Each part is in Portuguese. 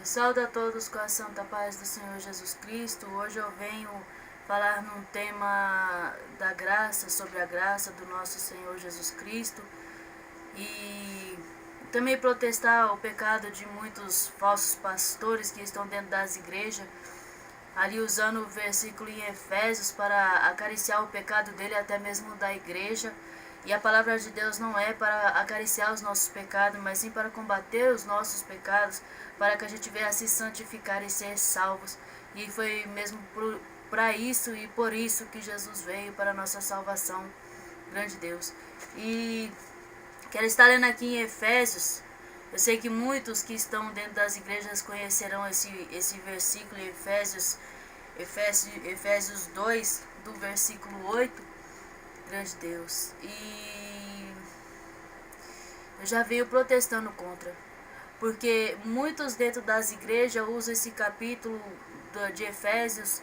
Saúdo a todos com a santa paz do Senhor Jesus Cristo. Hoje eu venho falar num tema da graça, sobre a graça do nosso Senhor Jesus Cristo. E também protestar o pecado de muitos falsos pastores que estão dentro das igrejas, ali usando o versículo em Efésios para acariciar o pecado dele, até mesmo da igreja. E a palavra de Deus não é para acariciar os nossos pecados, mas sim para combater os nossos pecados, para que a gente venha a se santificar e ser salvos. E foi mesmo para isso e por isso que Jesus veio, para a nossa salvação. Grande Deus. E quero estar lendo aqui em Efésios. Eu sei que muitos que estão dentro das igrejas conhecerão esse versículo em Efésios 2, do versículo 8. Grande Deus. E eu já venho protestando contra, porque muitos dentro das igrejas usam esse capítulo de Efésios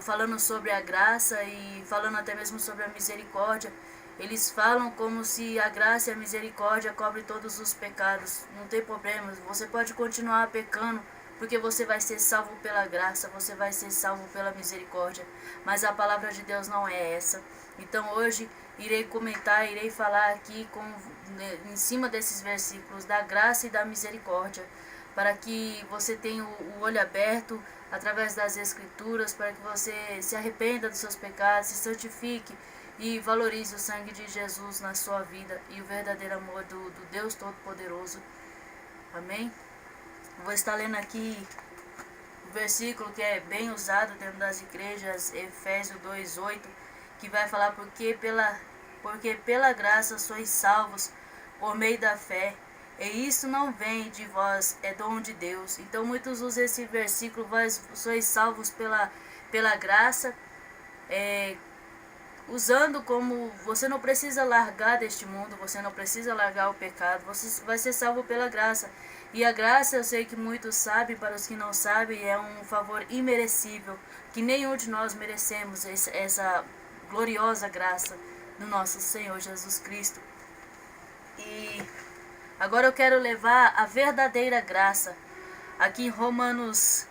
falando sobre a graça e falando até mesmo sobre a misericórdia. Eles falam como se a graça e a misericórdia cobrem todos os pecados. Não tem problema, você pode continuar pecando, porque você vai ser salvo pela graça, você vai ser salvo pela misericórdia. Mas a palavra de Deus não é essa. Então hoje irei comentar, irei falar aqui em cima desses versículos da graça e da misericórdia, para que você tenha o olho aberto através das escrituras, para que você se arrependa dos seus pecados, se santifique e valorize o sangue de Jesus na sua vida e o verdadeiro amor do Deus Todo-Poderoso. Amém? Vou estar lendo aqui o versículo que é bem usado dentro das igrejas, Efésios 2:8, que vai falar porque pela graça sois salvos por meio da fé, e isso não vem de vós, é dom de Deus. Então muitos usam esse versículo, vós sois salvos pela graça, usando como você não precisa largar deste mundo, você não precisa largar o pecado, você vai ser salvo pela graça. E a graça, eu sei que muitos sabem, para os que não sabem, é um favor imerecível, que nenhum de nós merecemos essa gloriosa graça do nosso Senhor Jesus Cristo. E agora eu quero levar a verdadeira graça. Aqui em Romanos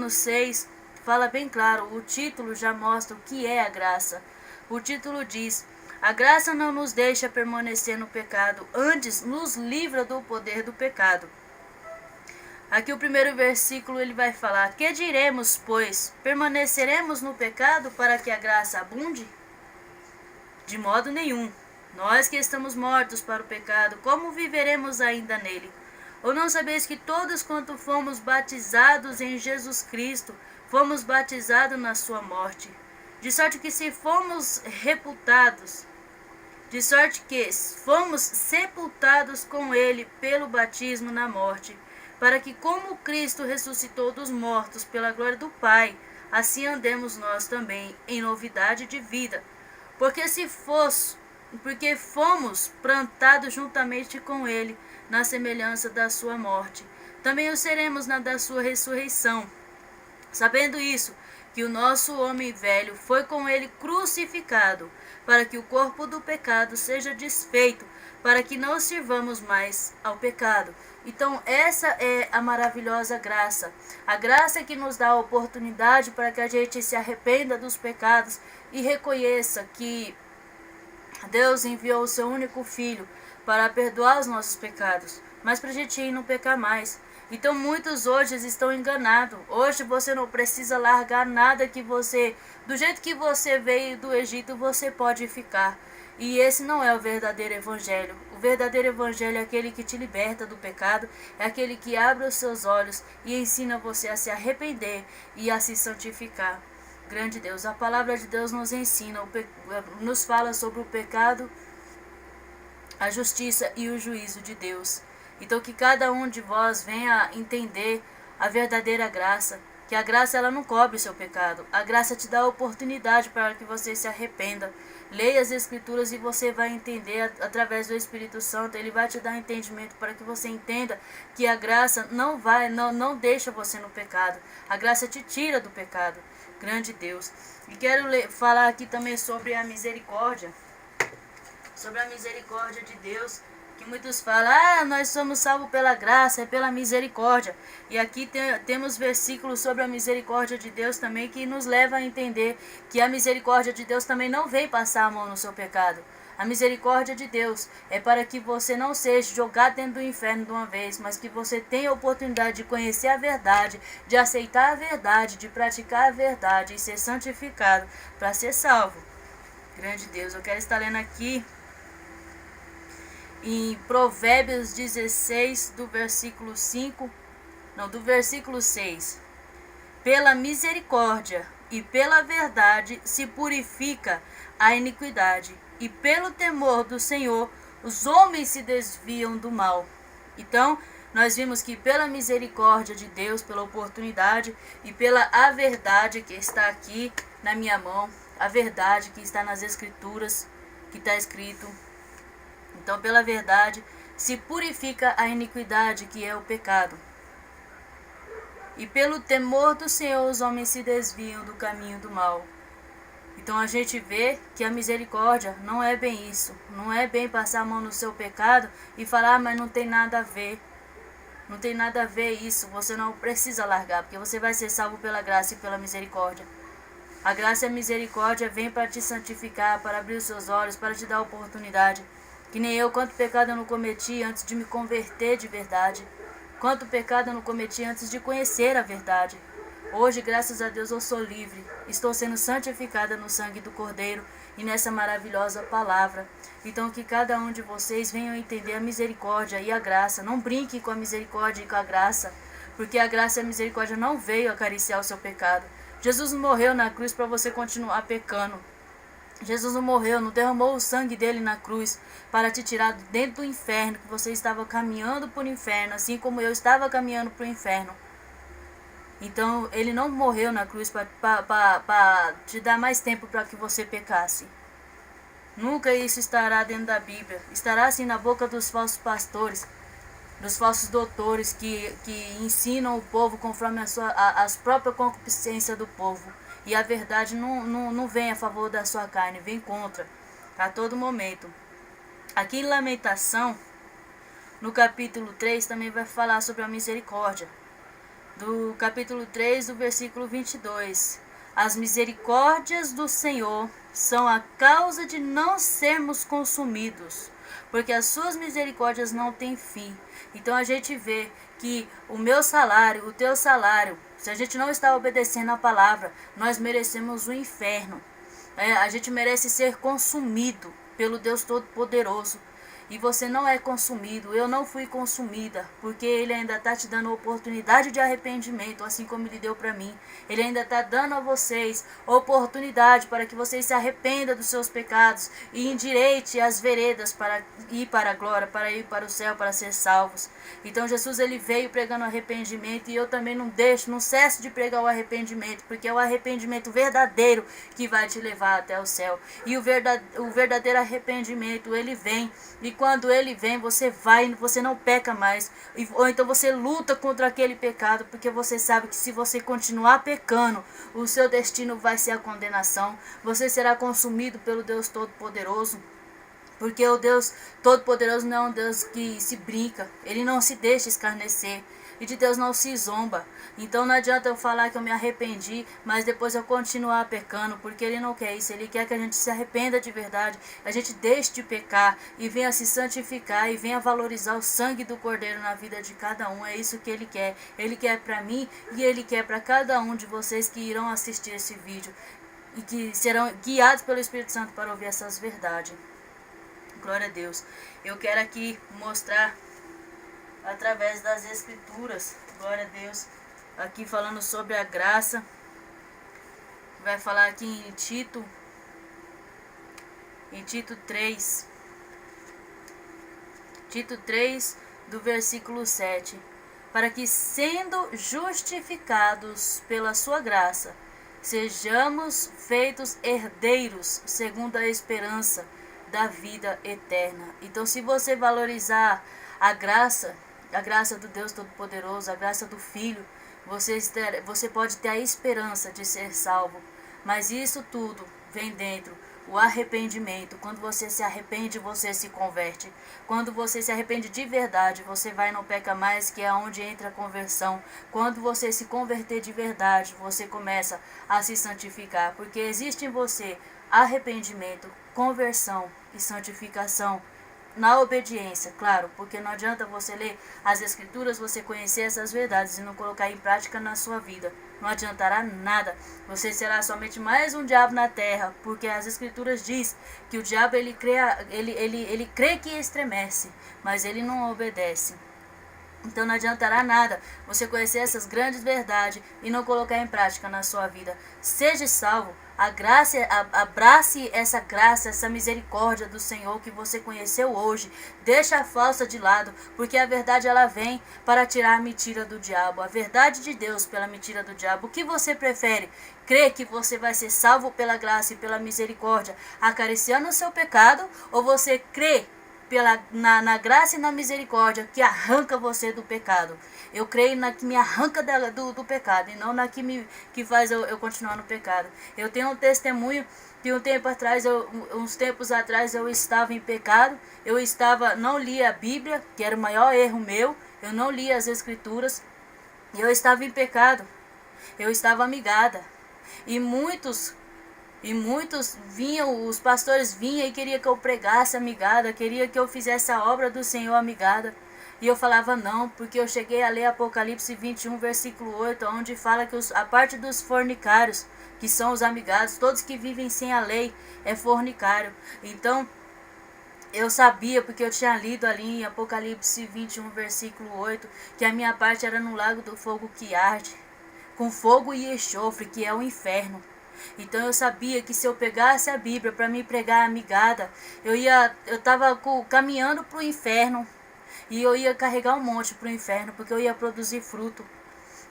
6, fala bem claro, o título já mostra o que é a graça. O título diz: a graça não nos deixa permanecer no pecado, antes nos livra do poder do pecado. Aqui o primeiro versículo ele vai falar: que diremos, pois? Permaneceremos no pecado para que a graça abunde? De modo nenhum. Nós que estamos mortos para o pecado, como viveremos ainda nele? Ou não sabeis que todos quanto fomos batizados em Jesus Cristo, fomos batizados na sua morte? De sorte que fomos sepultados com ele pelo batismo na morte, para que como Cristo ressuscitou dos mortos pela glória do Pai, assim andemos nós também em novidade de vida. Porque fomos plantados juntamente com ele na semelhança da sua morte, também o seremos na da sua ressurreição. Sabendo isso, que o nosso homem velho foi com ele crucificado, para que o corpo do pecado seja desfeito, para que não sirvamos mais ao pecado. Então essa é a maravilhosa graça. A graça que nos dá a oportunidade para que a gente se arrependa dos pecados e reconheça que Deus enviou o seu único Filho para perdoar os nossos pecados, mas para a gente não pecar mais. Então muitos hoje estão enganados. Hoje você não precisa largar nada do jeito que você veio do Egito, você pode ficar. E esse não é o verdadeiro evangelho. O verdadeiro evangelho é aquele que te liberta do pecado, é aquele que abre os seus olhos e ensina você a se arrepender e a se santificar. Grande Deus, a palavra de Deus nos ensina, nos fala sobre o pecado, a justiça e o juízo de Deus. Então que cada um de vós venha entender a verdadeira graça, que a graça ela não cobre o seu pecado. A graça te dá a oportunidade para que você se arrependa. Leia as escrituras e você vai entender através do Espírito Santo. Ele vai te dar entendimento para que você entenda que a graça não deixa você no pecado. A graça te tira do pecado. Grande Deus. E quero falar aqui também sobre a misericórdia. Sobre a misericórdia de Deus. Que muitos falam, nós somos salvos pela graça, é pela misericórdia. E aqui temos versículos sobre a misericórdia de Deus também que nos leva a entender que a misericórdia de Deus também não vem passar a mão no seu pecado. A misericórdia de Deus é para que você não seja jogado dentro do inferno de uma vez, mas que você tenha a oportunidade de conhecer a verdade, de aceitar a verdade, de praticar a verdade e ser santificado para ser salvo. Grande Deus, eu quero estar lendo aqui em Provérbios 16, do versículo 6. Pela misericórdia e pela verdade se purifica a iniquidade, e pelo temor do Senhor os homens se desviam do mal. Então, nós vimos que pela misericórdia de Deus, pela oportunidade e pela a verdade que está aqui na minha mão, a verdade que está nas Escrituras, que está escrito. Então, pela verdade se purifica a iniquidade, que é o pecado. E pelo temor do Senhor os homens se desviam do caminho do mal. Então a gente vê que a misericórdia não é bem isso. Não é bem passar a mão no seu pecado e falar, mas não tem nada a ver. Não tem nada a ver isso. Você não precisa largar, porque você vai ser salvo pela graça e pela misericórdia. A graça e a misericórdia vem para te santificar, para abrir os seus olhos, para te dar oportunidade. Que nem eu, quanto pecado eu não cometi antes de me converter de verdade. Quanto pecado eu não cometi antes de conhecer a verdade. Hoje, graças a Deus, eu sou livre. Estou sendo santificada no sangue do Cordeiro e nessa maravilhosa palavra. Então, que cada um de vocês venham entender a misericórdia e a graça. Não brinque com a misericórdia e com a graça, porque a graça e a misericórdia não veio acariciar o seu pecado. Jesus não morreu na cruz para você continuar pecando. Jesus não morreu, não derramou o sangue dele na cruz para te tirar dentro do inferno, que você estava caminhando para o inferno, assim como eu estava caminhando para o inferno. Então, ele não morreu na cruz para te dar mais tempo para que você pecasse. Nunca isso estará dentro da Bíblia. Estará assim na boca dos falsos pastores, dos falsos doutores que ensinam o povo conforme as próprias concupiscências do povo. E a verdade não vem a favor da sua carne, vem contra, a todo momento. Aqui em Lamentação, no capítulo 3, também vai falar sobre a misericórdia. Do capítulo 3, do versículo 22. As misericórdias do Senhor são a causa de não sermos consumidos, porque as suas misericórdias não têm fim. Então a gente vê que o meu salário, o teu salário, se a gente não está obedecendo a palavra, nós merecemos o inferno. A gente merece ser consumido pelo Deus Todo-Poderoso. E você não é consumido, eu não fui consumida, porque ele ainda está te dando oportunidade de arrependimento, assim como ele deu para mim. Ele ainda está dando a vocês oportunidade para que vocês se arrependam dos seus pecados e endireite as veredas para ir para a glória, para ir para o céu, para ser salvos. Então Jesus, ele veio pregando arrependimento, e eu também não cesso de pregar o arrependimento, porque é o arrependimento verdadeiro que vai te levar até o céu. E o verdadeiro arrependimento, ele vem, e quando ele vem, você não peca mais. Ou então você luta contra aquele pecado, porque você sabe que se você continuar pecando, o seu destino vai ser a condenação. Você será consumido pelo Deus Todo-Poderoso. Porque o Deus Todo-Poderoso não é um Deus que se brinca. Ele não se deixa escarnecer. E de Deus não se zomba. Então não adianta eu falar que eu me arrependi, mas depois eu continuar pecando, porque ele não quer isso. Ele quer que a gente se arrependa de verdade, a gente deixe de pecar e venha se santificar e venha valorizar o sangue do Cordeiro na vida de cada um. É isso que ele quer. Ele quer para mim e ele quer para cada um de vocês que irão assistir esse vídeo e que serão guiados pelo Espírito Santo para ouvir essas verdades. Glória a Deus. Eu quero aqui mostrar através das Escrituras, glória a Deus, aqui falando sobre a graça. Vai falar aqui em Tito 3. Tito 3, do versículo 7. Para que, sendo justificados pela sua graça, sejamos feitos herdeiros segundo a esperança da vida eterna. Então, se você valorizar a graça do Deus Todo-Poderoso, a graça do Filho, você pode ter a esperança de ser salvo. Mas isso tudo vem dentro o arrependimento. Quando você se arrepende, você se converte. Quando você se arrepende de verdade, você vai não peca mais, que é onde entra a conversão. Quando você se converter de verdade, você começa a se santificar, porque existe em você arrependimento, conversão e santificação. Na obediência, claro, porque não adianta você ler as escrituras, você conhecer essas verdades e não colocar em prática na sua vida. Não adiantará nada. Você será somente mais um diabo na terra, porque as escrituras diz que o diabo ele crê que estremece, mas ele não obedece. Então não adiantará nada você conhecer essas grandes verdades e não colocar em prática na sua vida. Seja salvo. Abrace essa graça, essa misericórdia do Senhor que você conheceu hoje. Deixa a falsa de lado, porque a verdade ela vem para tirar a mentira do diabo. A verdade de Deus pela mentira do diabo. O que você prefere? Crer que você vai ser salvo pela graça e pela misericórdia, acariciando o seu pecado? Ou você crê na graça e na misericórdia que arranca você do pecado? Eu creio na que me arranca do pecado e não na que faz eu continuar no pecado. Eu tenho um testemunho que uns tempos atrás eu estava em pecado, não lia a Bíblia, que era o maior erro meu, eu não lia as escrituras, e eu estava em pecado, eu estava amigada, e muitos vinham, os pastores vinham e queriam que eu pregasse amigada, queria que eu fizesse a obra do Senhor amigada. E eu falava não, porque eu cheguei a ler Apocalipse 21, versículo 8, onde fala que a parte dos fornicários, que são os amigados, todos que vivem sem a lei, é fornicário. Então, eu sabia, porque eu tinha lido ali em Apocalipse 21, versículo 8, que a minha parte era no lago do fogo que arde, com fogo e enxofre, que é o inferno. Então eu sabia que se eu pegasse a Bíblia para me pregar amigada, eu estava caminhando para o inferno, e eu ia carregar um monte para o inferno, porque eu ia produzir fruto.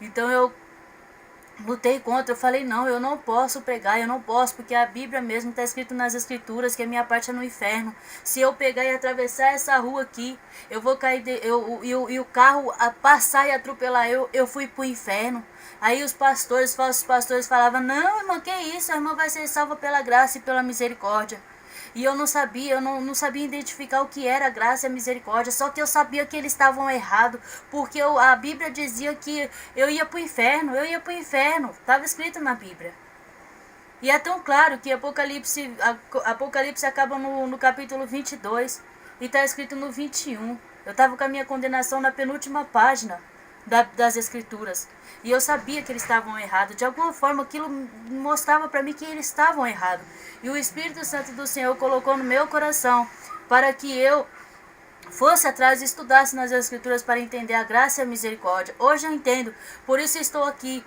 Então eu lutei contra, eu falei não, eu não posso pregar, eu não posso, porque a Bíblia mesmo está escrito nas escrituras que a minha parte é no inferno. Se eu pegar e atravessar essa rua aqui, eu vou cair, e o carro passar e atropelar eu fui pro inferno. Aí os falsos pastores falavam, não, irmã, que isso, a irmã vai ser salva pela graça e pela misericórdia. E eu não sabia, não sabia identificar o que era a graça e a misericórdia, só que eu sabia que eles estavam errados, porque a Bíblia dizia que eu ia para o inferno, estava escrito na Bíblia. E é tão claro que Apocalipse acaba no capítulo 22 e está escrito no 21. Eu estava com a minha condenação na penúltima página das escrituras. E eu sabia que eles estavam errados. De alguma forma aquilo mostrava para mim que eles estavam errados. E o Espírito Santo do Senhor colocou no meu coração para que eu fosse atrás e estudasse nas escrituras para entender a graça e a misericórdia. Hoje eu entendo, por isso estou aqui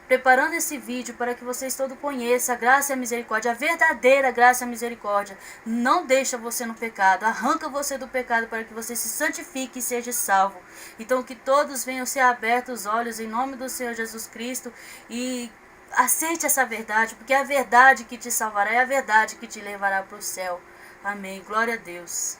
preparando esse vídeo para que vocês todos conheçam a graça e a misericórdia, a verdadeira graça e a misericórdia. Não deixa você no pecado, arranca você do pecado para que você se santifique e seja salvo. Então que todos venham ser abertos os olhos em nome do Senhor Jesus Cristo e aceite essa verdade, porque é a verdade que te salvará, é a verdade que te levará para o céu. Amém. Glória a Deus.